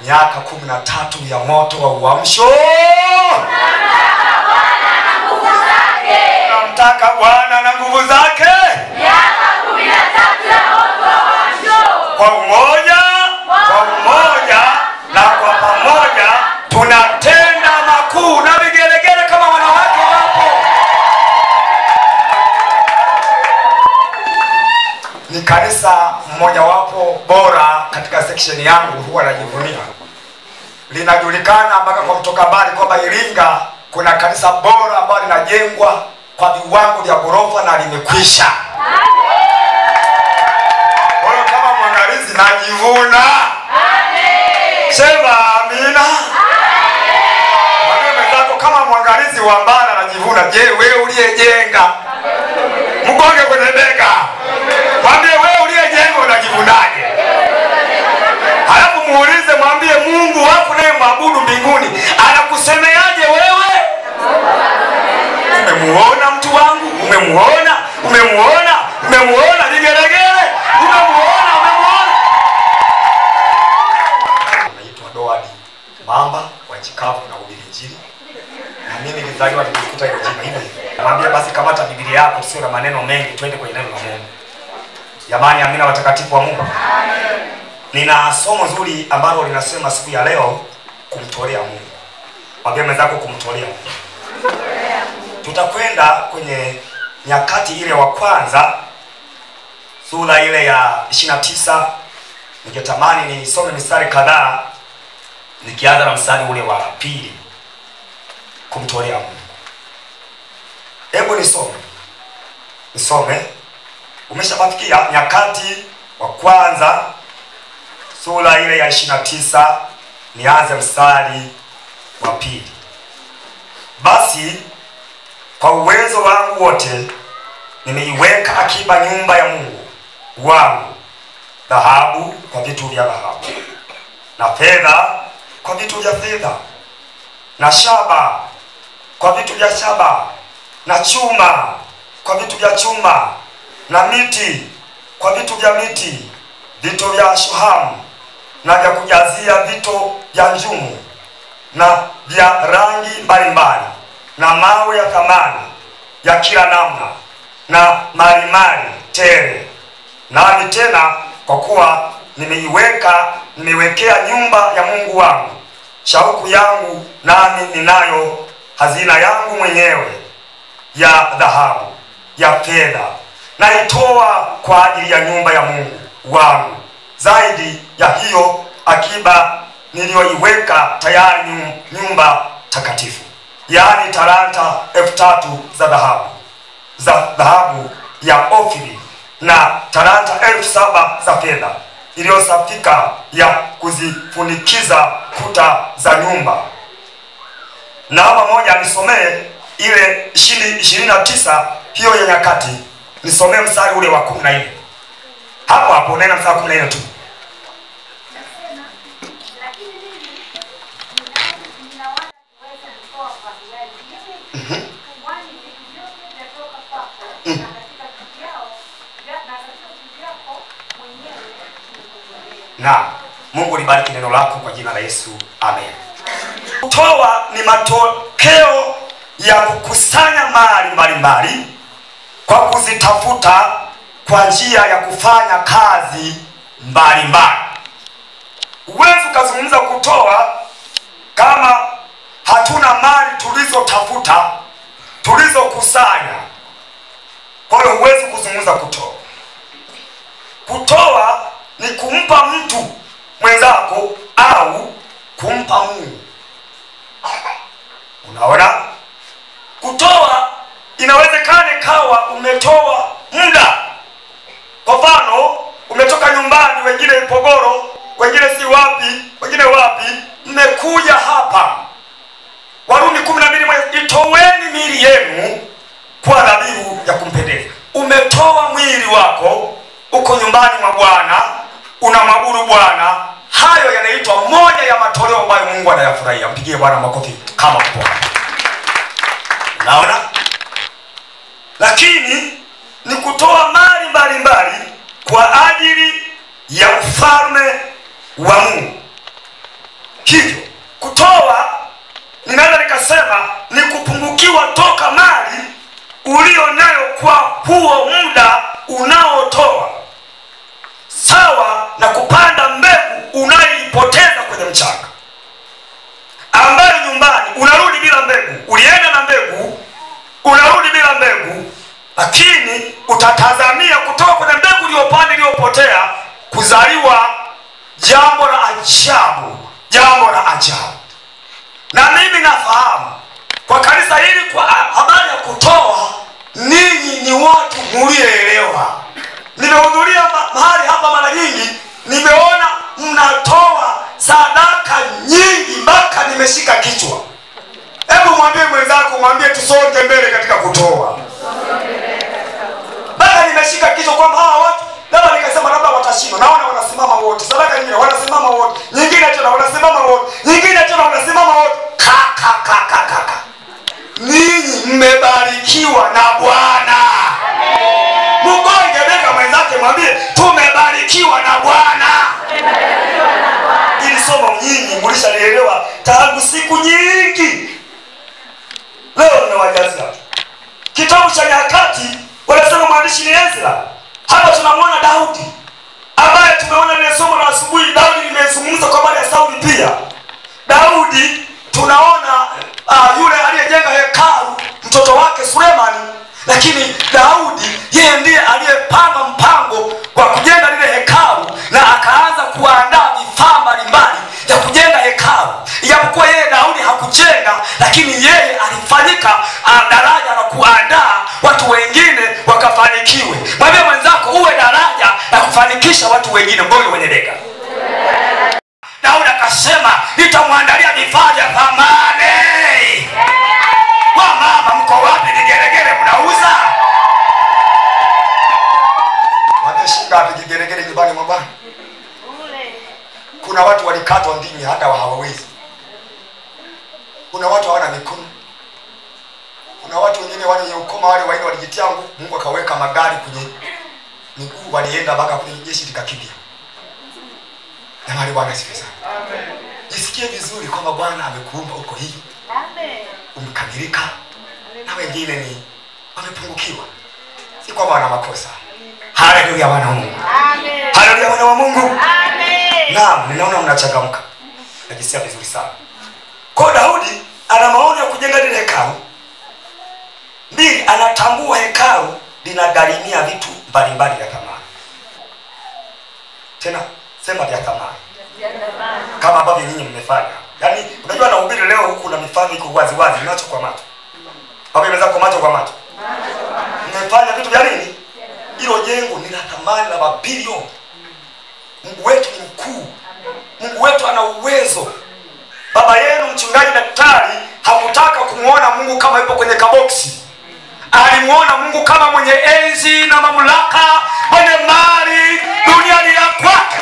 miaka 13 ya moto wa uamsho. Namtaka Bwana na nguvu zake. Miaka 13 ya moto wa uamsho. Kwa umoja na kwa pamoja tunatenda makuu, na vigelegele kama wanawake wapo. Ni kanisa mmoja wapo bora katika section yangu, huwa najivunia. Linajulikana mpaka kwa mtoka mbali kwamba Iringa kuna kanisa bora ambalo linajengwa kwa viwango vya ghorofa na limekwisha. Kwa hiyo kama mwangalizi najivuna. Amen. Sema amina. Amen. Mwenzako kama mwangalizi wa mbara najivuna. Je, wewe uliyejenga? Mgonge kwenye bega. Mwambie wewe uliyejenga unajivunaje? Halafu muulize, mwambie Mungu wako naye maabudu mbinguni anakusemeaje wewe? Umemuona mtu wangu? Umemuona? Vigelegele. Umemuona? Naitwa Doadi Mamba wa Chikavu na Ubiri Injili. Na mimi nilizaliwa nikikuta hiyo jina hili. Mwambie basi kamata Biblia yako, sio na maneno mengi, twende kwenye neno la Mungu. Jamani, amina watakatifu wa Mungu. Amen. Nina somo zuri ambalo linasema siku ya leo kumtolea Mungu. Mwambie mwenzako kumtolea Mungu. Tutakwenda kwenye Nyakati ile wa kwanza sura ile ya 29. Ningetamani nisome mistari kadhaa nikianza na mstari ule wa pili, kumtolea Mungu. Hebu nisome. Umeshabafikia Nyakati wa kwanza sura ile ya 29, nianze mstari wa pili. Basi kwa uwezo wangu wote nimeiweka akiba nyumba ya Mungu wangu, dhahabu kwa vitu vya dhahabu, na fedha kwa vitu vya fedha, na shaba kwa vitu vya shaba, na chuma kwa vitu vya chuma, na miti kwa vitu vya miti, vito vya shohamu na vya kujazia vito vya njumu, na vya rangi mbalimbali, na mawe ya thamani ya kila namna, na marimari tele. Nami tena kwa kuwa nimeiwekea nyumba ya Mungu wangu shauku yangu, nami ninayo hazina yangu mwenyewe ya dhahabu, ya fedha, naitoa kwa ajili ya nyumba ya Mungu wangu, zaidi ya hiyo akiba niliyoiweka tayari nyumba takatifu, yaani talanta 3,000 za dhahabu ya Ofiri, na talanta 7,000 za fedha iliyosafika ya kuzifunikiza kuta za nyumba. Na pamoja nisomee ile 29 hiyo ya Nyakati, nisomee mstari ule wa 14. Hapo nena mstari wa 14 tu. Na Mungu libariki neno lako kwa jina la Yesu. Amen. Kutoa ni matokeo ya kukusanya mali mbalimbali kwa kuzitafuta kwa njia ya kufanya kazi mbalimbali. Huwezi ukazungumza kutoa kama hatuna mali tulizotafuta, tulizokusanya. Kwa hiyo huwezi kuzungumza kutoa. Kutoa ni kumpa mtu mwenzako au kumpa Mungu. Unaona? Kutoa inawezekana kawa umetoa muda. Kwa mfano, umetoka nyumbani, wengine Ipogoro, wengine si wapi, wengine wapi, mmekuja hapa. Warumi 12, itoweni miili yenu kwa dhabihu ya kumpendeza. Umetoa mwili wako, uko nyumbani mwa Bwana, unamwabudu Bwana. Hayo yanaitwa moja ya matoleo ambayo Mungu anayafurahia. Mpigie Bwana makofi kama kwa. Unaona? Lakini ni kutoa mali mbalimbali kwa ajili ya ufalme wa Mungu. hivyo kutoa, ninaweza nikasema ni kupungukiwa toka mali ulio nayo kwa huo muda unaotoa, sawa na kupanda mbegu unayoipoteza kwenye mchanga, ambayo nyumbani unarudi bila mbegu. Ulienda na mbegu, unarudi bila mbegu, lakini utatazamia kutoka kwenye mbegu uliyopanda iliyopotea kuzaliwa jambo la ajabu, jambo la ajabu. Na mimi nafahamu kwa kanisa hili, kwa habari ya kutoa, ninyi ni watu mlioelewa. Nimehudhuria mahali hapa mara nyingi, nimeona mnatoa sadaka nyingi mpaka nimeshika kichwa. Hebu mwambie mwenzako, mwambie tusonge mbele katika kutoa. Mpaka nimeshika kichwa kwamba hawa watu labda nikasema labda watashinda. Naona wanasimama wote. Sadaka nyingine wanasimama wote. Nyingine tena wanasimama wote. Nyingine tena wanasimama wote. Kaka. Ninyi mmebarikiwa na Bwana. Mgonge bega mwenzake, mwambie tumebarikiwa na Bwana. Ili somo nyinyi mlishalielewa tangu siku nyingi. Leo ninawajazia kitabu cha Nyakati. Wanasema mwandishi ni Ezra. Hapa tunamwona Daudi ambaye tumeona ile somo la asubuhi. Daudi nimezungumza kwa habari ya Sauli pia. Daudi tunaona yule aliyejenga hekalu, mtoto wake Sulemani, lakini Daudi yeye ndiye aliyepanga mpango wa kujenga lile hekalu na akaanza kuandaa vifaa mbalimbali ya kujenga hekalu. Ijapokuwa yeye Daudi hakujenga, lakini yeye alifanyika daraja la kuandaa watu wengine wakafanikiwe. Mwambie mwenzako uwe daraja la kufanikisha watu wengine. Mbona wenye deka? Daudi akasema nitamwandalia vifaa vya thamani. Kwa mama mko wapi? Vigeregere mnauza? Wangeshinda vigeregere nyumbani mwa Bwana. Kuna watu walikatwa ndimi hata hawawezi. Kuna watu hawana mikono. Kuna watu wengine wale wenye ukoma wale waini walijitia nguvu, Mungu akaweka magari kwenye miguu, walienda mpaka kwenye jeshi likakimbia. Jamani, Bwana asifiwe sana. Amen. Jisikie vizuri kwamba Bwana amekuumba uko hivi. Amen. Umekamilika. Na wengine ni wamepungukiwa. Si kwamba wana makosa. Haleluya wana wa Mungu. Amen. Haleluya wana wa Mungu. Amen. Naam, ninaona mnachangamka. Najisikia vizuri sana. Kwa Daudi ana maono ya kujenga lile hekalu. Mbili, anatambua hekalu linagharimia vitu mbalimbali vya thamani. Tena sema vya thamani. Kama ambavyo nyinyi mmefanya. Yaani unajua nahubiri leo huku na mifano iko wazi wazi, macho kwa macho. Hapo inaweza kwa macho kwa macho. Mmefanya vitu vya nini? Hilo jengo ni la thamani la mabilioni. Mungu wetu ni mkuu. Mungu wetu ana uwezo. Baba yenu mchungaji daktari hakutaka kumuona Mungu kama yupo kwenye kaboksi. Alimuona Mungu kama mwenye enzi na mamlaka, mwenye mali, dunia ni ya kwake.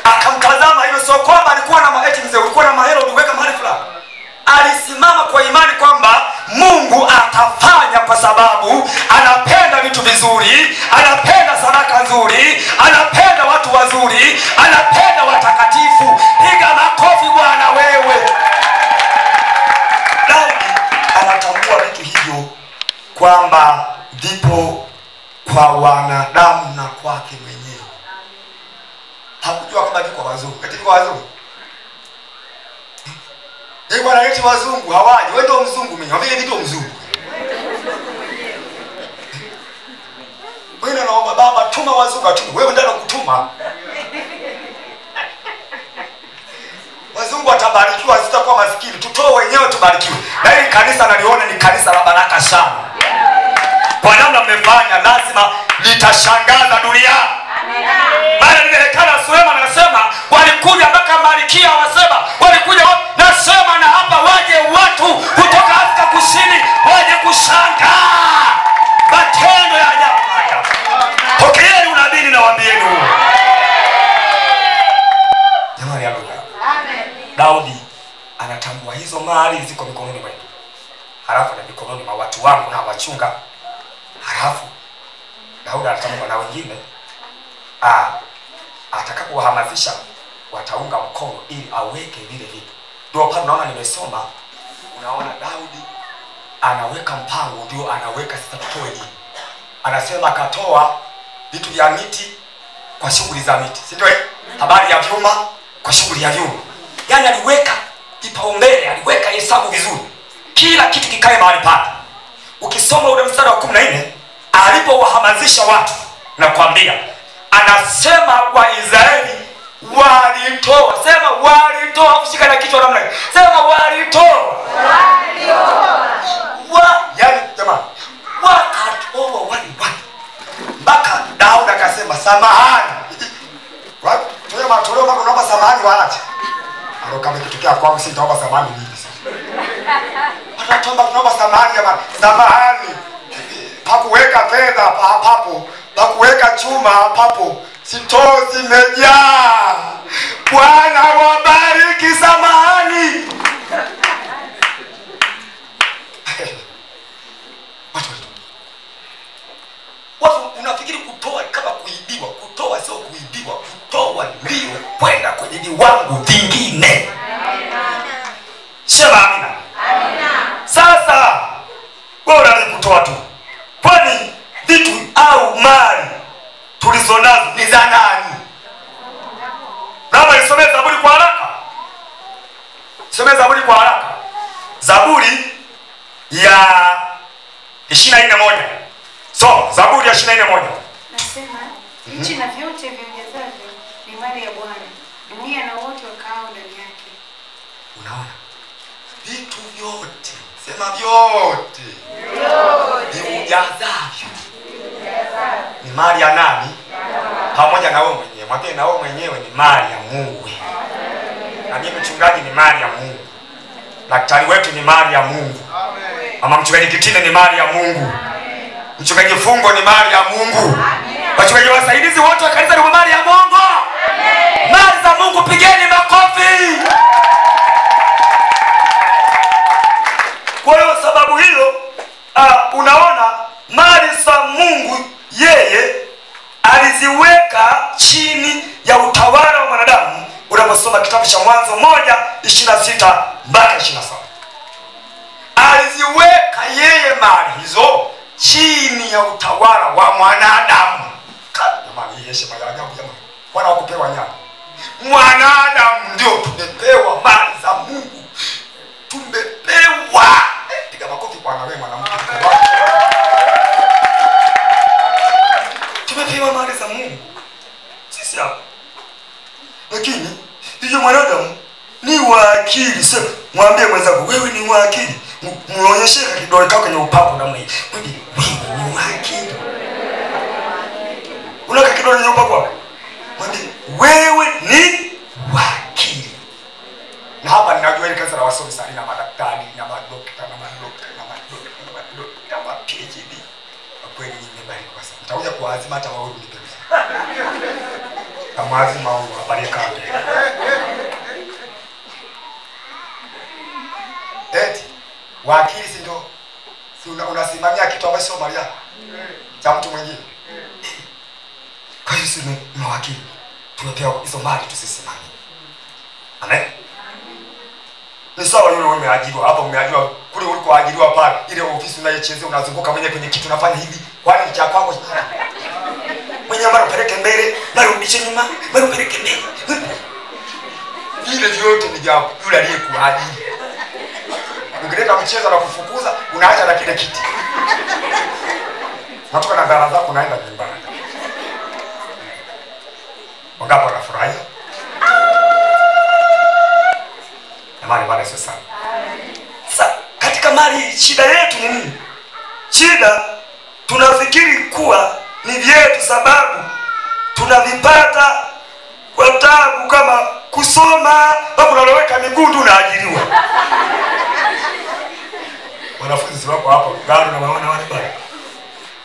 Akamtazama hilo, sio kwamba alikuwa na maeti mzee, ulikuwa na mahelo uliweka mahali fulani. Alisimama kwa imani kwamba Mungu atafanya, kwa sababu anapenda vitu vizuri, anapenda sadaka nzuri, anapenda watu wazuri, anapenda watakatifu. Piga makofi Bwana wewe. Daudi anatambua vitu hivyo kwamba vipo kwa wanadamu na kwake mwenyewe. Hakujua kwamba viko kwa wazungu. Eti kwa wazungu. Bwana eti wazungu hawaji. Wewe ndio mzungu mimi. Wavile vitu mzungu. Wewe naomba Baba tuma wazungu atume. Wewe ndio unakutuma. Wazungu watabarikiwa, sitakuwa maskini. Tutoe wenyewe tubarikiwe. Na hili kanisa naliona ni kanisa la baraka sana. Kwa namna mmefanya lazima litashangaza dunia. Maana ile hekalu la Sulemani anasema walikuja mpaka Malkia wasema walikuja, nasema na hapa waje watu kutoka Afrika Kusini waje kushangaa matendo ya ajabu haya. Pokeeni unabii nawaambieni huo. Jamani ya Mungu. Amen. Daudi anatambua hizo mali ziko mikononi mwetu. Halafu na mikononi mwa watu wangu na wachunga. Halafu Daudi anatambua na wengine atakapowahamasisha wataunga mkono ili aweke vile vitu. Ndio pale unaona nimesoma, unaona Daudi anaweka mpango, ndio anaweka sasa tutoe nini. Anasema akatoa vitu vya miti kwa shughuli za miti, si ndio? Habari ya vyuma kwa shughuli ya vyuma. Yaani aliweka kipaumbele, aliweka hesabu vizuri, kila kitu kikae mahali pake. Ukisoma ule mstari wa 14 alipowahamasisha watu na kuambia, anasema Waisraeli walitoa, sema walitoa, ushika na kichwa namna hii, sema walitoa, yaani jamani wakatoa wali mpaka Daudi akasema samahani. Tuwe matoleo mpaka unaomba samahani waache. Ndio kama ikitokea kwangu si nitaomba samahani mimi sasa. Tunaomba samahani jamani. Samahani. Pakuweka fedha hapo, pakuweka chuma hapo. Sitoo zimejaa. Bwana wabariki, samahani. Watu unafikiri kutoa kama kuibiwa. Kutoa sio kuibiwa. Kutoa ndio kwenda kwenye viwango vingine. Sema amina. Amina. Sasa bora ni kutoa tu. Kwani vitu au mali tulizonazo ni za nani? Naomba nisome Zaburi kwa haraka. Some Zaburi kwa haraka. Zaburi ya 24:1. So, Zaburi ya 24:1. Nasema, nchi na vyote viongezavyo ni mali ya Bwana, dunia na wote wakao ndani yake. Unaona? Vitu vyote, sema vyote. Vyote. Viujazavyo. Ni mali ya nani? Pamoja na wewe mwenyewe. Mwambie na wewe mwenyewe ni mali ya Mungu. Na mimi mchungaji ni mali ya Mungu. Daktari wetu ni mali ya Mungu. Mama mchungaji Kitine ni mali ya Mungu. Mchungaji Fungo ni mali ya Mungu. Wachungaji wasaidizi wote wa kanisa ni mali ya Mungu. Mali za Mungu, pigeni makofi. Kwa hiyo sababu hiyo unaona mali za Mungu yeye aliziweka chini ya utawala wa mwanadamu. Unaposoma kitabu cha Mwanzo 1:26 mpaka 27. Aliziweka yeye mali hizo chini ya utawala wa mwanadamu. Jamani, hii heshima ya ajabu jamani. Bwana wakupewa nyama. Mwanadamu ndio tumepewa mali za Mungu. Tumepewa. Piga makofi kwa wewe mwanamke. Tumepewa mali za Mungu. Sisi hapa. Lakini hiyo mwanadamu ni wa akili. Sasa mwambie mwenzako wewe ni wa akili. Muonyeshe kidole chako kwenye upako namna hii. Wewe ni wa akili. Unaka kidole kwenye upako wako. Mwambie wewe ni wa akili. Na hapa ninajua ile kanisa la wasomi sana na madaktari na madokta na PhD. Kwa kweli nimebarikiwa sana. Nitakuja kuazima hata wao nipe. Kama azima wao habari kama. Eti wakili si ndio? Si unasimamia kitu ambacho sio mali yako. Cha mtu mwingine. Kwa hiyo sisi ni mawakili. Tumepewa hizo mali tusisimamie. Amen. Ni sawa yule wewe umeajiriwa hapa, umeajiriwa kule ulikoajiriwa pale, ile ofisi unayochezea unazunguka mwenyewe kwenye kitu unafanya hivi. Kwani ni cha kwako? Mwenyewe mara upeleke mbele, mara urudishe nyuma, mara upeleke mbele. Vile vyote ni vya yule aliyekuajiri. Ukileta mchezo na kufukuza, unaacha na kile kiti. Natoka na dhana zako naenda nyumbani. Wangapi wanafurahi? Amani bwana Yesu sana. Sasa katika mali shida yetu ni nini? Shida tunafikiri kuwa ni vyetu sababu tunavipata kwa taabu, kama kusoma mpaka unaloweka miguu ndio unaajiriwa. Wanafunzi wako hapo bado na maana wale bado.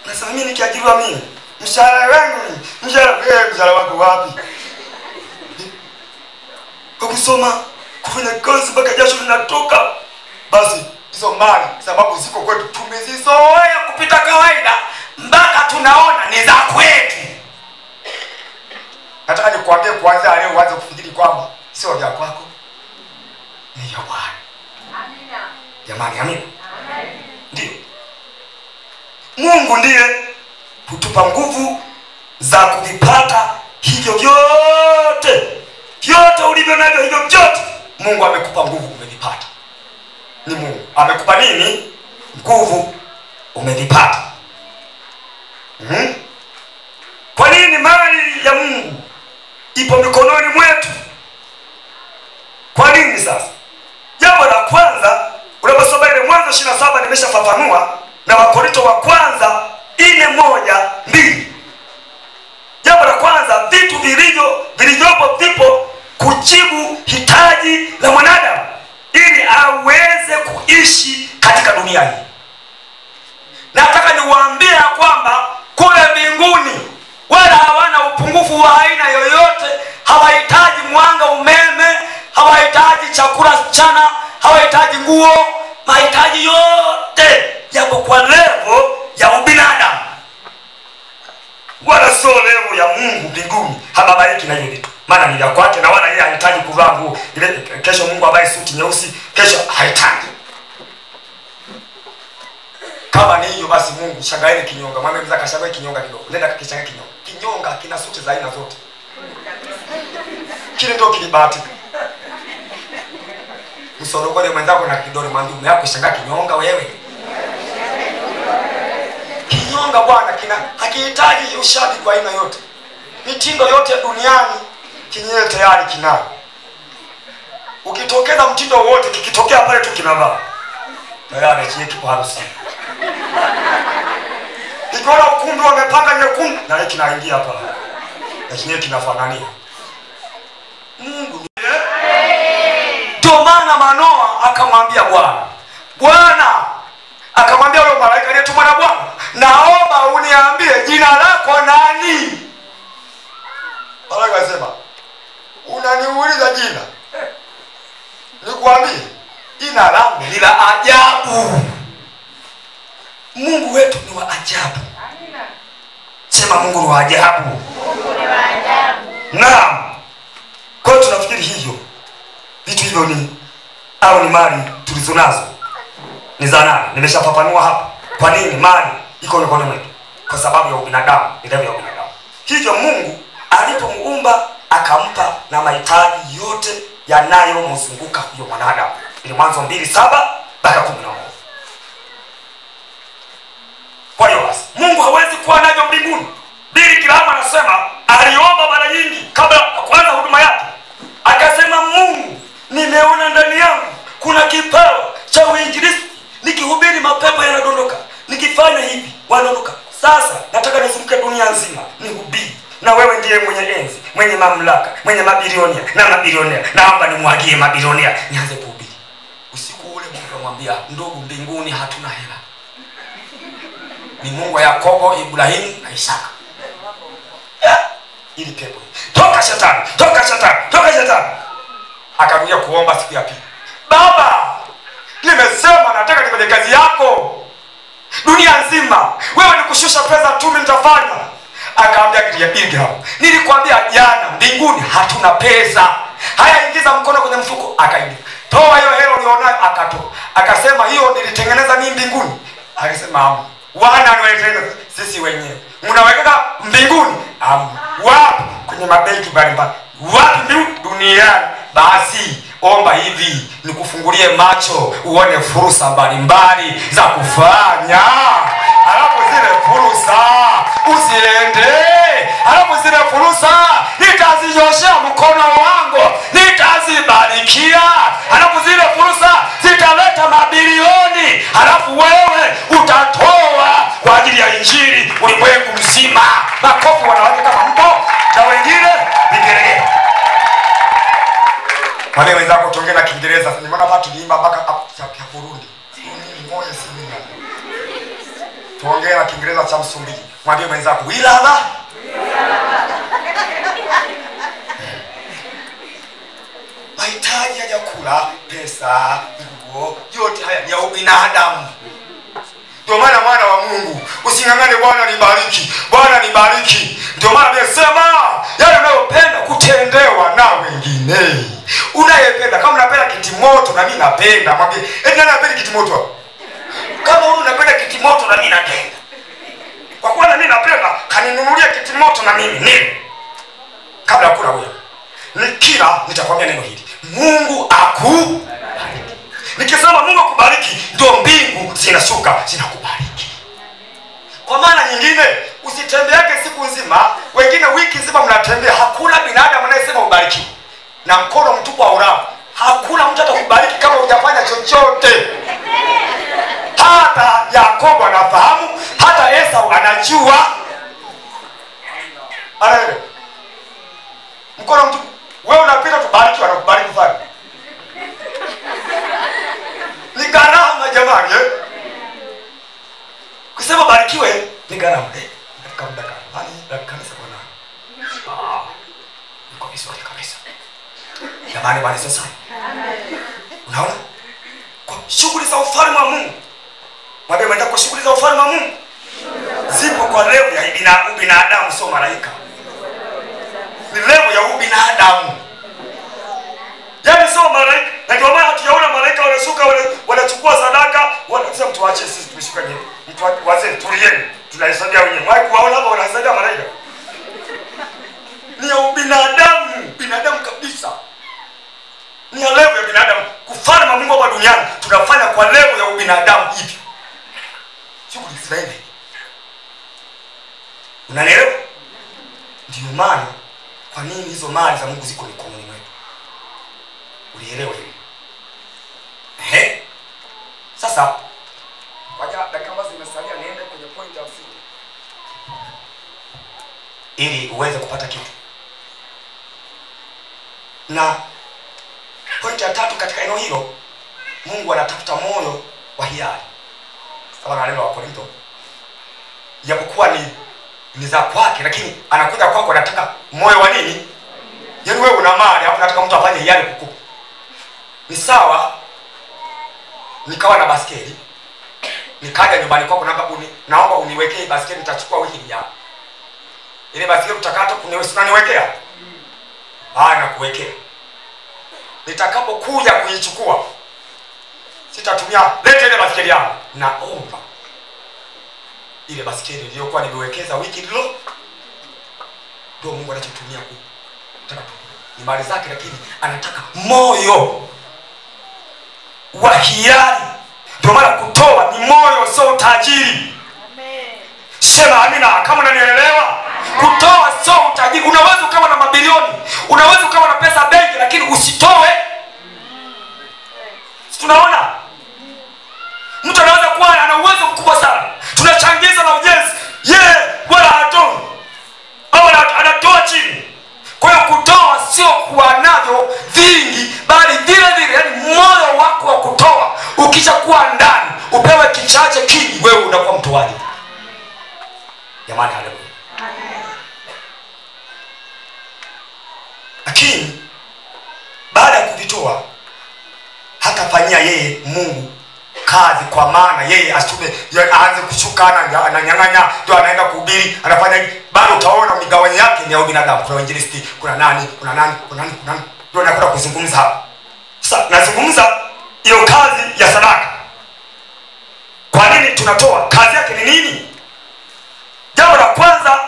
Nasema mimi nikiajiriwa mimi, mshahara wangu ni mshahara wako wapi? Kwa kusoma, kufanya kazi mpaka jasho linatoka. Basi hizo mali sababu ziko kwetu tumezizoea kupita kawaida mpaka tunaona ni za kwetu. Nataka nikuambie kuanzia leo uanze kufikiri kwamba sio vya kwako, ni vya Bwana. Amina. Jamani, amina. Ndio. Mungu ndiye hutupa nguvu za kuvipata hivyo vyote. Vyote ulivyo navyo hivyo vyote, Mungu amekupa nguvu umevipata. Ni Mungu amekupa nini? Nguvu umevipata. Kwa nini mali ya Mungu ipo mikononi mwetu? Kwa nini sasa? Jambo la kwanza, unaposoma ile Mwanzo 27 nimeshafafanua, na Wakorinto wa kwanza 4:1-2. Jambo la kwanza, vitu vilivyopo vipo kujibu hitaji la mwanadamu ili aweze kuishi katika dunia hii. Nataka niwaambie kwamba kule mbinguni wala hawana upungufu wa aina yoyote. Hawahitaji mwanga, umeme, hawahitaji chakula mchana, hawahitaji nguo. Mahitaji yote yapo kwa level ya ubinadamu, wala sio level ya Mungu mbinguni. Hababaiki na hiyo vitu, maana ni vya kwake, na wala yeye hahitaji kuvaa nguo ile. Kesho Mungu avae suti nyeusi, kesho hahitaji. Kama ni hiyo basi, Mungu shangaeni kinyonga. Mwambie mzaka shangae kinyonga kidogo. Nenda kakishangae kinyonga. Kinyonga kina suti za aina zote. Kile ndio kilibahatika. Msorogole mwenzako na kidole, mwambie mume wako shangaa kinyonga wewe. Kinyonga bwana hakihitaji ushabiki wa aina yote. Mitindo yote duniani kinyewe tayari kinayo. Ukitokeza mtindo wote, kikitokea pale tu kinavaa. Tayari kipo harusi. Ikiona ukumbi wamepanga nyekundu, na hiki kinaingia hapa. Na kinyewe kinafanania. Mungu ndio maana Manoa akamwambia Bwana akamwambia yule malaika aliyetumwa na Bwana, naomba uniambie jina lako nani? Malaika akasema, unaniuliza jina? Nikwambie jina langu ni la ajabu. Mungu wetu ni wa ajabu. Amina. Sema Mungu ni wa ajabu. Mungu ni wa ajabu. Naam. Kwa hiyo tunafikiri hivyo. Vitu hivyo ni au ni mali tulizonazo ni za nani? Nimeshafafanua hapa. Kwa nini mali iko mikononi mwetu? Kwa sababu ya ubinadamu, nidhamu ya ubinadamu. Hivyo Mungu alipomuumba akampa na mahitaji yote yanayomzunguka huyo mwanadamu. Ni Mwanzo 2:7-11. Kwa hiyo basi Mungu hawezi kuwa navyo mbinguni. Billy Graham anasema aliomba mara nyingi kabla kuanza huduma yake. Akasema, Mungu, nimeona ndani yangu kuna kipawa cha uinjilisti. Nikihubiri mapepo yanadondoka, nikifanya hivi wanaondoka. Sasa nataka nizunguke dunia nzima nihubiri, na wewe ndiye mwenye enzi, mwenye mamlaka, mwenye mabilionia na mabilionea. Naomba nimwagie mabilionea nianze kuhubiri. Usiku ule Mungu akamwambia, ndugu, mbinguni hatuna hela. Ni Mungu wa Yakobo, Ibrahimu na Isaka. Ili pepo, toka shetani, toka shetani, toka shetani. Akarudia kuomba siku ya pili. Baba, nimesema nataka nifanye kazi yako dunia nzima. Wewe nikushusha pesa tu mimi nitafanya. Akaambia Gideon, nilikwambia jana mbinguni hatuna pesa. Haya, ingiza mkono kwenye mfuko. Akaingiza. Toa hiyo hela ulionayo. Akatoa. Akasema, hiyo nilitengeneza mimi mbinguni. Akasema, wana niwaitengeneza sisi wenyewe. Mnaweka mbinguni? Wapi? Kwenye mabenki mbalimbali. Wapi mbinguni? Duniani. Basi omba hivi, nikufungulie macho uone fursa mbalimbali za kufanya. Alafu zile fursa usiende. Alafu zile fursa nitazinyoshea mkono wangu, nitazibarikia. Alafu zile fursa zitaleta mabilioni. Alafu wewe utatoa kwa ajili ya injili ulimwengu mzima. Makofi wanawake kama mpo, na wengine vigelegele. Wale wenzako tuongee na Kiingereza. Nimeona hapa tuliimba mpaka cha Burundi. Ni moyo si mimi. Tuongee na Kiingereza cha Msumbiji. Mwambie wenzako, wilala. Mahitaji ya chakula, pesa, nguo, yote haya ni ya ubinadamu. Ndio maana mwana wa Mungu usingangane Bwana nibariki, Bwana nibariki. Ndio maana nimesema yale unayopenda kutendewa na wengine. Unayependa, kama unapenda kitimoto na mimi napenda, mwambie nani anapenda kitimoto? Kama wewe unapenda kitimoto na mimi napenda. Kwa kuwa na mimi napenda, kaninunulia kitimoto na mimi nini? Kabla ya kula wewe. Nikila nitakwambia neno hili. Mungu akubariki. Nikisema Mungu akubariki, ndio mbingu zinashuka zinakubariki. Kwa maana nyingine, usitembeake siku nzima, wengine wiki nzima mnatembea, hakuna binadamu anayesema ubarikiwe. Na mkono mtupu wa uramu. Hakuna mtu atakubariki kama hujafanya chochote. Hata Yakobo anafahamu, hata Esau anajua. Anaelewa. Mkono mtupu, wewe unapita tubarikiwa na kubariki fani. Ni gharama jamani, kusema barikiwe ni gharama. Katika muda gani? Kanisa bwana. Iko vizuri kabisa. Jamani bwana sasa. Unaona? Kwa shughuli za ufalme wa Mungu. Mwambie kwa shughuli za ufalme wa Mungu. Zipo kwa level ya ubinadamu, sio malaika. Ni level ya ubinadamu. Yaani sio malaika. Na ndio maana tunaona malaika wanashuka wanachukua sadaka, wanasema mtuache sisi tumeshuka nyewe. Mtu wazee tulieni, tunahesabia wenyewe. Wao kuwaona hapa wanahesabia malaika. Ni ya ubinadamu, binadamu kabisa. Ni ya level ya binadamu. Kufanya Mungu hapa duniani tunafanya kwa level ya ubinadamu hivi. Shughuli zinaenda. Unanielewa? Ndio maana kwa nini hizo mali za Mungu ziko mikononi mwetu? Ulielewa hili? Sasa waja dakika ambazo zimesalia niende kwenye point ya msingi ili uweze kupata kitu. Na point ya tatu katika eneo hilo, Mungu anatafuta moyo wa hiari. Sawa na neno la Korinto. Japokuwa ni za kwake, lakini anakuja kwako anataka moyo wa nini? Yaani wewe una mali, hapo nataka mtu afanye hiari kukupa. Ni sawa nikawa na baskeli, nikaja nyumbani kwako naomba uniwekee baskeli, nitachukua wiki ijayo. Ile baskeli utakata kuniwekea? Nakuwekea. Nitakapokuja kuichukua sitatumia leta ile baskeli yangu. Naomba ile baskeli niliyokuwa nimewekeza wiki ile ndio Mungu anachotumia kutaka ni mali zake, lakini anataka moyo wa hiari. Ndio maana kutoa ni moyo, sio utajiri. Amen. Sema amina kama unanielewa. Kutoa sio utajiri. Unaweza ukawa na mabilioni, unaweza ukawa na pesa benki, lakini usitoe. Tunaona mtu anaweza kuwa ana uwezo mkubwa sana, tunachangiza na ujenzi, wala hatoi au anatoa chini. Kwa hiyo kutoa sio kuwa navyo vingi, bali vile vile, yani moyo wako wa kutoa ukisha kuwa ndani, upewe kichache kingi, wewe unakuwa mtoaji. Jamani, haleluya. Lakini baada ya kuvitoa hatafanyia yeye Mungu kazi, kwa maana yeye asube aanze kushuka na ananyang'anya, ndio anaenda kuhubiri, anafanya bado utaona migawanyo yake ni ya binadamu. Kuna injilisti, kuna nani, ndio nakwenda kuzungumza hapa. Sasa nazungumza hiyo kazi ya sadaka. Kwa nini tunatoa? Kazi yake ni nini? Jambo la kwanza,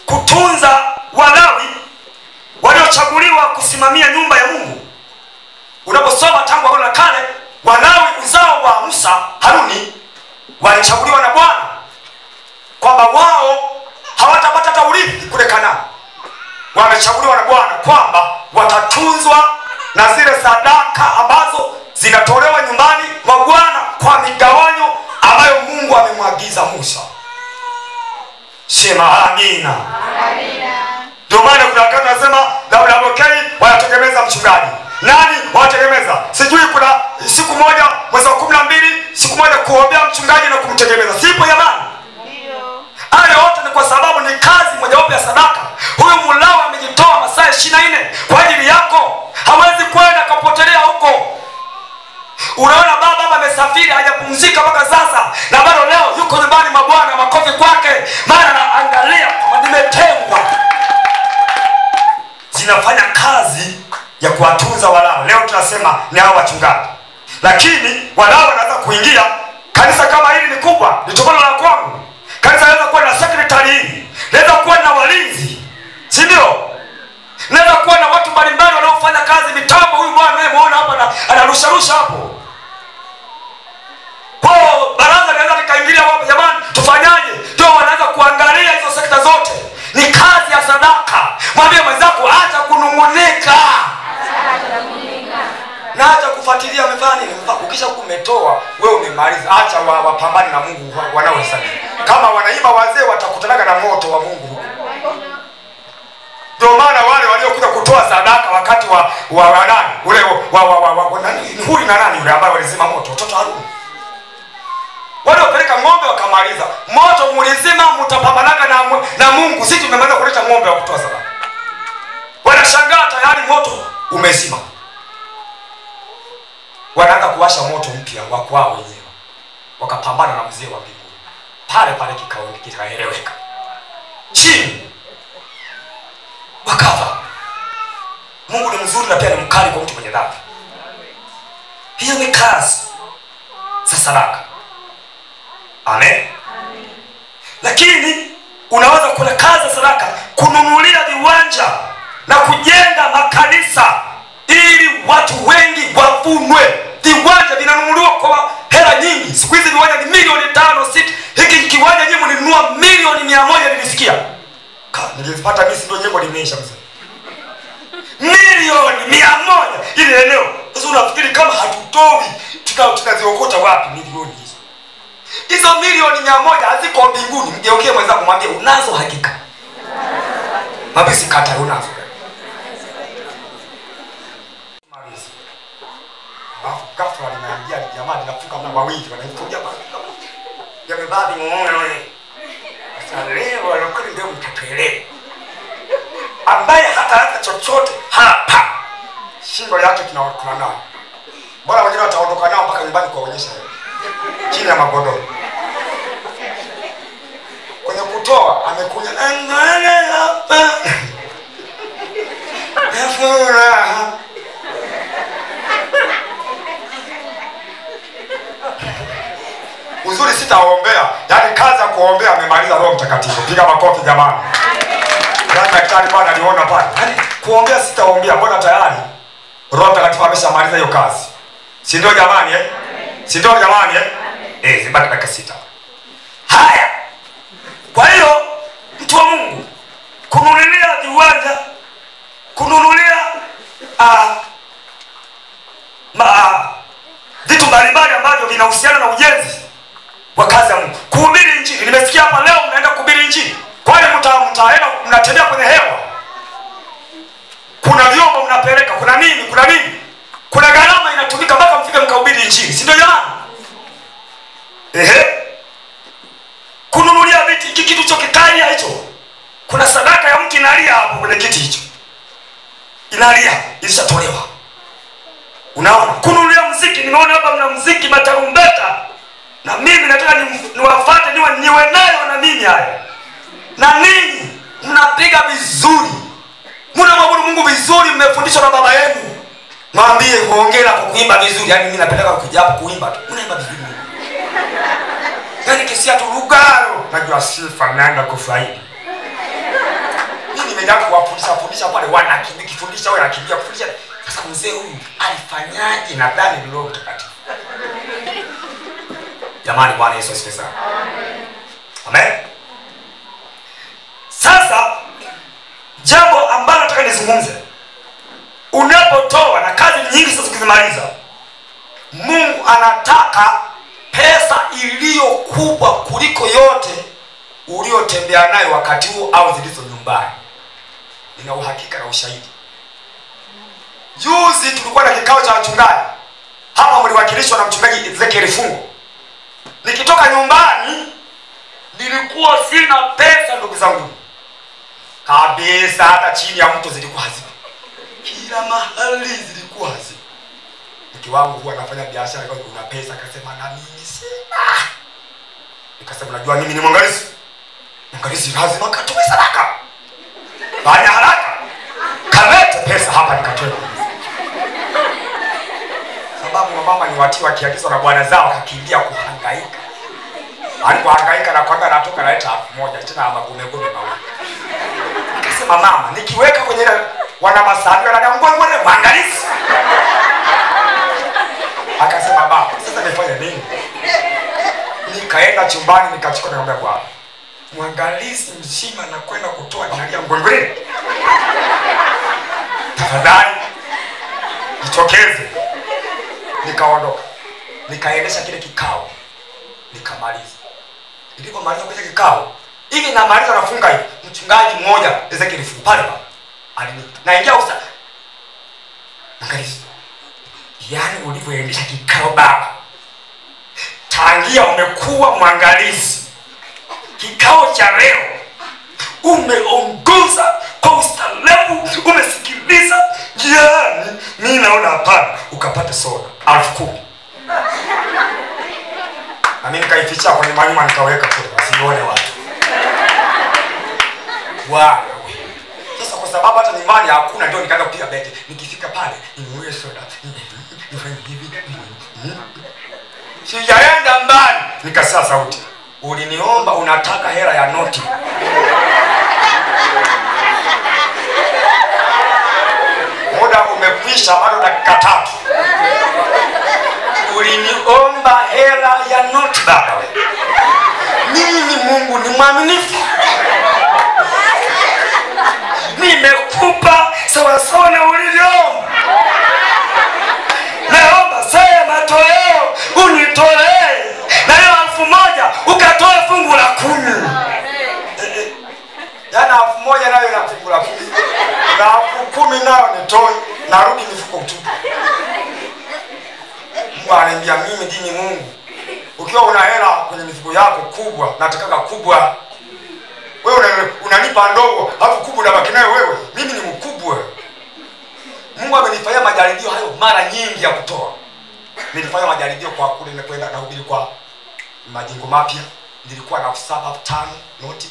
kutunza Walawi waliochaguliwa kusimamia nyumba ya Mungu. Unaposoma tangu Agano la Kale, Walawi uzao wa Musa, Haruni, walichaguliwa na Bwana kwamba wao hawatapata hata urithi kule Kanaani. Wamechaguliwa na Bwana kwamba watatunzwa na zile sadaka ambazo zinatolewa nyumbani mwa Bwana kwa migawanyo ambayo Mungu amemwagiza Musa. Sema amina. Amina. Ndio maana kuna wakati nasema WWK wanategemeza mchungaji. Nani wanategemeza? Sijui kuna siku moja mwezi wa 12 siku moja kuombea mchungaji na kumtegemeza. Sipo jamani? Ndio. Hayo yote ni kwa sababu ni kazi mojawapo ya sadaka. Huyu Mlawi amejitoa masaa 24 kwa ajili yako. Hawezi kwenda akapotelea huko. Unaona baba amesafiri hajapumzika mpaka sasa, na bado leo yuko nyumbani mwa Bwana. Makofi kwake, maana angalia nimetengwa. Zinafanya kazi ya kuwatunza walao. Leo tunasema ni hao wachungaji, lakini walao wanaweza kuingia kanisa kama hili ni kubwa, ni tokana la kwangu. Kanisa linaweza kuwa na secretary, linaweza kuwa na walinzi, si ndio? Linaweza kuwa na watu mbalimbali wanaofanya kazi mitambo. Huyu bwana unayemuona hapa anarusha hapo. Kwa baraza linaweza likaingilia hapo, jamani tufanyaje? Ndio wanaanza kuangalia hizo sekta zote. Ni kazi ya sadaka. Mwambie mwenzako acha kunungunika. Na acha kufuatilia amefanya nini. Ukisha kumetoa wewe umemaliza. Acha wapambane na Mungu wanaohesabu. Kama wanaimba wazee watakutanaga na moto wa Mungu. Ndio maana wale waliokuja kutoa sadaka wakati wa nani? Ule nani? Huri na nani yule ambaye walizima moto? Watoto Haruni. Wale wapeleka ng'ombe wakamaliza. Moto mulizima, mtapambanaga na Mungu. Sisi tumemaliza kuleta ng'ombe wa kutoa sadaka. Wanashangaa tayari moto umezima. Wanaanza kuwasha moto mpya wa kwao wenyewe. Wakapambana na mzee wa mbinguni. Pale kikaeleweka. Chini wakafa. Mungu ni mzuri na pia ni mkali kwa mtu mwenye dhambi. Hiyo ni kazi za sadaka. Amen. Lakini unaweza kuna kazi za sadaka kununulia viwanja na kujenga makanisa ili watu wengi wafunwe. Viwanja vinanunuliwa kwa hela nyingi. Siku hizi viwanja ni milioni 5, 6. Hiki kiwanja nyinyi mlinunua milioni 100 nilisikia. Nilipata mimi ndio jengo limeisha mzee. Milioni 100 ile eneo. Sasa unafikiri kama hatutoi tunaziokota wapi milioni hizo? Hizo milioni 100 haziko mbinguni. Mgeukie mwenzako mwambie unazo hakika. Mabisi kata unazo. Alafu ghafla linaingia jamaa linafuka mna wawili wanaifungia baba. Yamebaki muone wewe. Sasa leo alikuwa ndio mtapelele. Ambaye hata chochote hapa. Shingo yake tunawakula nao. Bora wengine wataondoka nao mpaka nyumbani kuwaonyesha wewe. Chini ya magodoro. Kwenye kutoa amekunya ngale hapa. Nafuraha. Uzuri sitaombea. Yaani kazi ya kuombea amemaliza Roho Mtakatifu. Piga makofi jamani. Yaani daktari bwana aliona pale. Yaani kuombea sitaombea, mbona tayari Roho Mtakatifu ameshamaliza hiyo kazi. Si ndio jamani eh? Si ndio jamani eh? Zibaki dakika 6. Haya. Kwa hiyo mtu wa Mungu kununulia viwanja, kununulia vitu mbalimbali ambavyo vinahusiana na ujenzi wa kazi ya Mungu. Kuhubiri injili. Nimesikia hapa leo mnaenda kuhubiri injili. Kwani mtaenda mnatembea kwenye hewa? Kuna vyombo mnapeleka, kuna nini? Kuna gharama inatumika mpaka mfike mkahubiri injili. Si ndio jamani? Kununulia viti, hiki kitu cho kikalia hicho. Kuna sadaka ya mtu inalia hapo kwenye kiti hicho. Inalia, ilishatolewa. Unaona? Kununulia muziki, nimeona hapa mna muziki matarumbeta. Na mimi nataka niwafuate niwe nayo na mimi haya. Na ninyi mnapiga vizuri. Mnamwabudu Mungu vizuri, mmefundishwa na baba yenu. Mwambie hongera kwa kuimba vizuri. Yaani mimi napenda kuja hapo kuimba tu. Unaimba vizuri. Yaani kisia tu Lugalo. Najua sifa naenda kufaidi. Mimi nimeenda kuwafundisha pale wanakifundisha wewe anakimbia kufundisha. Sasa mzee huyu alifanyaje? Nadhani Roho Mtakatifu. Jamani Bwana Yesu asifiwe sana. Amen. Sasa jambo ambalo nataka nizungumze. Unapotoa na kazi nyingi sasa ukizimaliza, Mungu anataka pesa iliyo kubwa kuliko yote uliotembea nayo wakati huo au zilizo nyumbani. Nina uhakika na ushahidi. Juzi tulikuwa na kikao cha wachungaji. Hapa mliwakilishwa na mchungaji Ezekiel Fungo. Nikitoka nyumbani nilikuwa sina pesa ndugu zangu. Kabisa hata chini ya mto zilikuwa hazipo. Kila mahali zilikuwa hazipo. rafiki wangu huwa anafanya biashara, kwa kuna pesa, akasema na mimi sina. Nikasema najua mimi ni mwangalizi. Mwangalizi lazima katoe sadaka. Fanya haraka. Kalete pesa hapa nikatoe. Sababu mama ni watii wakiagizwa na bwana zao akakimbia kuhangaika. Alipohangaika na kwamba anatoka analeta 1000 tena magome mawili. Akasema mama, nikiweka kwenye wana masalia na ngongore mwangalizi. Akasema baba, sasa nifanye nini? Nikaenda chumbani nikachukua na ngombe bwana. Mwangalizi mzima na kwenda kutoa nalia ngongore. Tafadhali jitokeze. Nikaondoka. Nikaendesha kile kikao. Nikamaliza. Nilipomaliza kile kikao, hivi namaliza nafunga hivi. Mchungaji mmoja Ezekiel pale pale. Naingia usa. Mwangalizi. Yaani ulivyoendesha kikao baba. Tangia umekuwa mwangalizi. Kikao cha leo umeongoza kwa ustaarabu, umesikiliza. Yaani mimi naona hapana ukapata soda 10,000. Na mimi nikaificha kwenye manyuma nikaweka kule wasione watu. Wow. Sasa kwa sababu hata nyumbani hakuna, ndio nikaanza kupiga beti. Nikifika pale ninunue soda. Nifanye hivi. Sijaenda mbali. Nikasikia sauti. Uliniomba unataka hela ya noti. Muda umekwisha, bado dakika 3. Uliniomba hela ya noti baba. Mimi Mungu ni mwaminifu. Nimekupa sawa sawa na ulivyoomba. Naomba sema matoleo unitolee. Na leo 1000 ukatoe fungu la 10. Yana 1000 nayo na fungu la 10. Na 10 nayo nitoe, narudi mifuko mtupu. Mungu ananiambia mimi ndimi Mungu. Ukiwa una hela kwenye mifuko yako kubwa, nataka kubwa. Wewe unanipa ndogo, alafu kubwa unabaki nayo wewe. Mimi ni mkubwa. Mungu amenifanyia majaribio hayo mara nyingi ya kutoa. Nilifanya majaribio kwa kule nimekwenda na hubiri kwa majengo mapya. Nilikuwa na 7,500 noti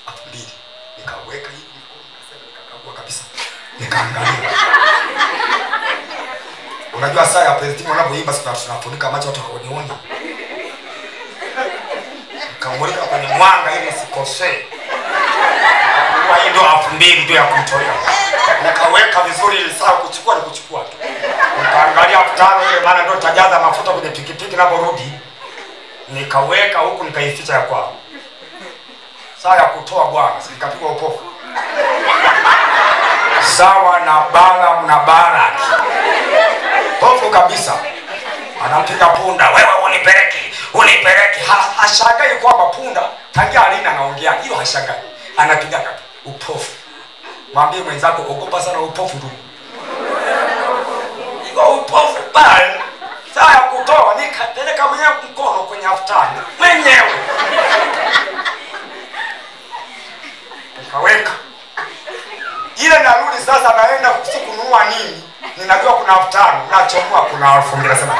2,000. Nikaweka hivi mkono nikakagua kabisa. Nikaangalia. Unajua saa ya president wanapoimba tunafunika macho watu hawaonioni. Nikamulika kwenye mwanga ili sikosee. Kwa hiyo ndio 2,000 ndio ya kumtolea. Nikaweka vizuri ili saa kuchukua ni kuchukua tu. Nikaangalia 5,000 ile maana ndio tajaza mafuta kwenye pikipiki naporudi. Nikaweka huku nikaificha ya kwao. Saa ya kutoa bwana, nikapigwa upofu. Sawa na Balaam na Baraki. Hofu kabisa. Anampiga punda, wewe unipeleke. Hashangai kwamba punda tangia alina anaongea. Hiyo hashangai. Anapiga katu upofu. Mwambie mwenzako ogopa sana upofu tu. Iko upofu pale. Saa ya kutoa nikapeleka mwenyewe mkono kwenye 5,000. Mwenyewe. Nikaweka. Ile narudi sasa naenda kununua nini? Ninajua kuna 5,000, nachomoa kuna 1,000, nasema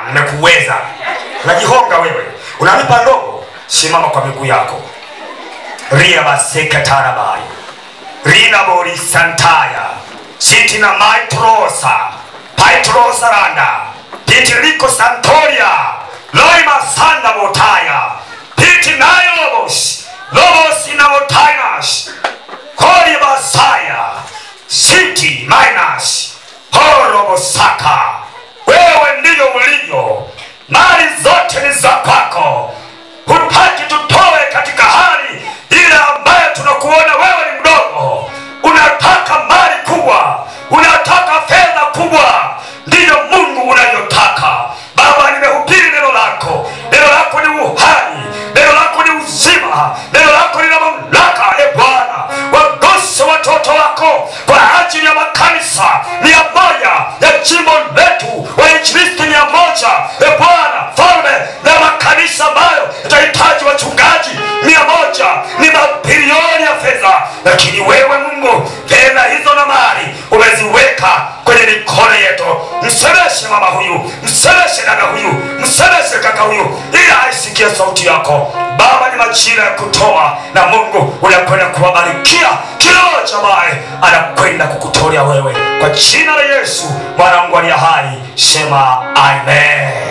nimekuweza. Unajihonga wewe. Unanipa ndogo? Simama kwa miguu yako. Ria baseka tarabai. Rina bori santaya. Sitina maitrosa. Paitrosa randa. Pitiliko santoria. Loima sanda motaya. Pitinayobos. Lobos inamotainas. Kori basaya. City minus. Horobosaka. Wewe ndiyo ulivyo. Mali zote ni za kwako. Hutaki tutoe katika hali ile ambayo tunakuona wewe ni mdogo. Unataka mali kubwa. Unataka fedha kubwa. Ndiyo Mungu unayotaka. Baba, nimehubiri neno lako. Neno lako ni uhai. Neno lako ni uzima. Neno lako ni mamlaka. Bwana, waguse watoto wako kwa ajili ya makanisa 100 ya jimbo letu. msemeshe mama huyu, msemeshe dada huyu, msemeshe kaka huyu, ili aisikie sauti yako. Baba, ni majira ya kutoa, na Mungu unakwenda kuwabarikia kila mmoja ambaye anakwenda kukutolea wewe, kwa jina la Yesu Bwana Mungu aliye hai. Sema amen.